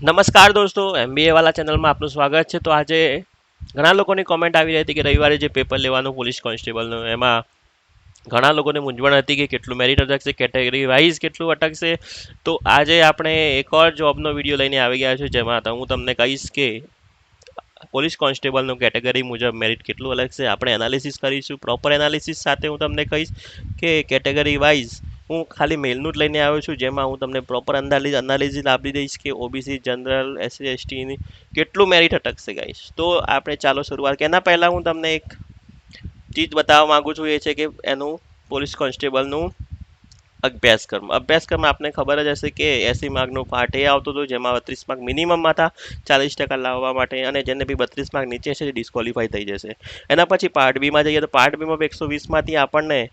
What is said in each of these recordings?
નમસ્કાર દોસ્તો, એમબીએ વાળા ચેનલમાં આપનું સ્વાગત છે. તો આજે ઘણા લોકોની કોમેન્ટ આવી રહી હતી કે રવિવારે જે પેપર લેવાનું પોલીસ કોન્સ્ટેબલનું એમાં ઘણા લોકોને મૂંઝવણ હતી કે કેટલું મેરિટ અટકશે, કેટેગરી વાઇઝ કેટલું અટકશે. તો આજે આપણે એક ઓર જોબનો વિડીયો લઈને આવી ગયા છે, જેમાં હું તમને કહીશ કે પોલીસ કોન્સ્ટેબલનું કેટેગરી મુજબ મેરિટ કેટલું અલગ છે. આપણે એનાલિસિસ કરીશું, પ્રોપર એનાલિસિસ સાથે હું તમને કહીશ કે કેટેગરી વાઇઝ હું ખાલી મેલનું જ લઈને આવ્યો છું, જેમાં હું તમને પ્રોપર એનાલિસિસ આપી દઈશ કે ઓબીસી, જનરલ, એસસી એસટીની કેટલું મેરિટ અટકશે ગાઈશ. તો આપણે ચાલો શરૂઆત કે એના પહેલાં હું તમને એક ચીજ બતાવવા માગું છું, એ છે કે એનું પોલીસ કોન્સ્ટેબલનું અભ્યાસક્રમ આપને ખબર જ હશે કે 80 માર્કનું પાર્ટ એ આવતું હતું, જેમાં 32 માર્ક મિનિમમ હતા 40% લાવવા માટે, અને જેને બી 32 માર્ક નીચે છે ડિસ્કોલિફાઈ થઈ જશે. એના પછી પાર્ટ બીમાં જઈએ તો પાર્ટ બીમાં 120માંથી આપણને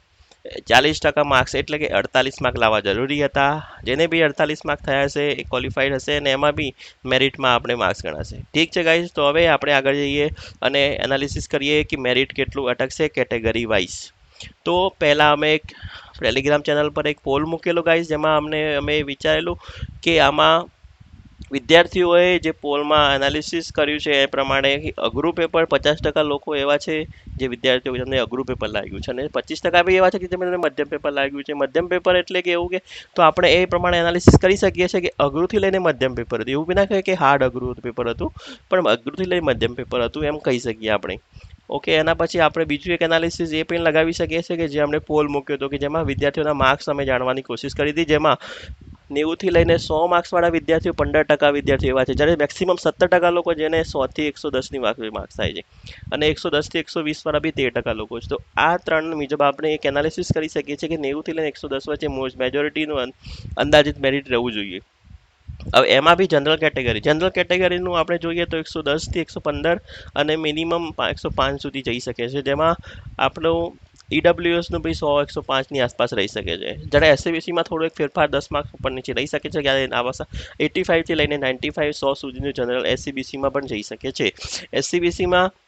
40% માર્ક્સ એટલે કે 48 માર્ક લાવવા જરૂરી હતા. જેને બી 48 માર્ક થયા હશે એ ક્વોલિફાઈડ હશે, અને એમાં બી મેરિટમાં આપણે માર્ક્સ ગણાશે. ઠીક છે ગાઈઝ, તો હવે આપણે આગળ જઈએ અને એનાલિસિસ કરીએ કે મેરિટ કેટલું અટકશે કેટેગરી વાઇઝ. તો પહેલાં અમે એક ટેલિગ્રામ ચેનલ પર એક પોલ મૂકેલો ગાઈઝ, જેમાં અમે વિચારેલું કે આમાં વિદ્યાર્થીઓએ જે પોલમાં એનાલિસિસ કર્યું છે એ પ્રમાણે અઘરું પેપર 50% લોકો એવા છે જે વિદ્યાર્થીઓ જેમને અઘરું પેપર લાગ્યું છે, અને 25% બી એવા છે કે જેમને મધ્યમ પેપર લાગ્યું છે. મધ્યમ પેપર એટલે કે એવું કે તો આપણે એ પ્રમાણે એનાલિસિસ કરી શકીએ છીએ કે અઘરુંથી લઈને મધ્યમ પેપર હતું. એવું બી ના કહે કે હાર્ડ અઘરું પેપર હતું, પણ અઘરુંથી લઈને મધ્યમ પેપર હતું એમ કહી શકીએ આપણે. ઓકે, એના પછી આપણે બીજું એક એનાલિસિસ એ પણ લગાવી શકીએ છીએ કે જે આપણે પોલ મૂક્યો હતો, કે જેમાં વિદ્યાર્થીઓના માર્ક્સ અમે જાણવાની કોશિશ કરી હતી, જેમાં 90થી લઈને 100 માર્ક્સવાળા વિદ્યાર્થીઓ 15% વિદ્યાર્થીઓ એવા છે, જ્યારે મેક્સિમમ 17% લોકો જેને 100થી 110ની માર્ક્સ થાય છે, અને 110થી 120વાળા બી 13% લોકો છે. તો આ ત્રણ મુજબ આપણે એક એનાલિસિસ કરી શકીએ છીએ કે 90થી લઈને 110 વચ્ચે મેજોરિટીનું અંદાજિત મેરિટ રહેવું જોઈએ. હવે એમાં બી જનરલ કેટેગરીનું આપણે જોઈએ તો 110થી 115 અને મિનિમમ 105 સુધી જઈ શકે છે, જેમાં આપણું ઈડબ્લ્યુએસનું બી 100-105ની આસપાસ રહી શકે છે. જ્યારે એસસીબીસીમાં થોડો એક ફેરફાર 10 માર્ક્સ ઉપર નીચે રહી શકે છે, જ્યારે આ 85થી લઈને 95 100 સુધીનું જનરલ એસસીબીસીમાં પણ જઈ શકે છે. એસસીબીસીમાં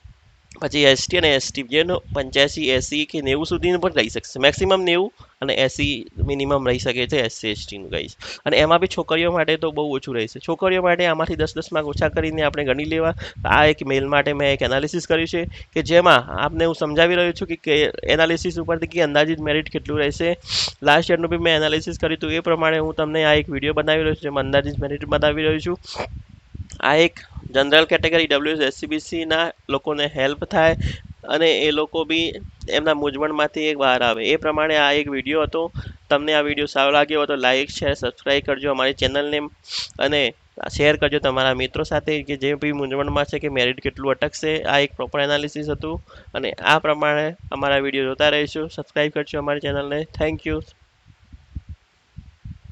પછી એસટી અને એસટી જેનો 85 80 કે 90 સુધીનું પણ રહી શકશે. મેક્સિમમ 90 અને 80 મિનિમમ રહી શકે છે એસસી એસટીનું ગાઈસ. અને એમાં બી છોકરીઓ માટે તો બહુ ઓછું રહેશે. છોકરીઓ માટે આમાંથી 10-10 માર્ક ઓછા કરીને આપણે ગણી લેવા. આ એક મેલ માટે મેં એક એનાલિસિસ કર્યું છે, કે જેમાં આપને હું સમજાવી રહ્યો છું કે એનાલિસિસ ઉપરથી કે અંદાજિત મેરિટ કેટલું રહેશે. લાસ્ટ યરનું બી મેં એનાલિસિસ કર્યું હતું, એ પ્રમાણે હું તમને આ એક વિડીયો બનાવી રહ્યો છું, જેમાં અંદાજિત મેરિટ બતાવી રહ્યો છું. આ એક જનરલ કેટેગરી ડબલ્યુએસ એસસીબીસીના લોકોને હેલ્પ થાય, અને એ લોકો બી એમના મૂંઝવણમાંથી એક બહાર આવે એ પ્રમાણે આ એક વિડીયો હતો. તમને આ વિડીયો સારો લાગ્યો હોય તો લાઇક શેર સબસ્ક્રાઈબ કરજો અમારી ચેનલને, અને શેર કરજો તમારા મિત્રો સાથે કે જે બી મૂંઝવણમાં છે કે મેરિટ કેટલું અટકશે. આ એક પ્રોપર એનાલિસિસ હતું, અને આ પ્રમાણે અમારા વિડીયો જોતા રહીશું. સબસ્ક્રાઈબ કરજો અમારી ચેનલને. Thank you.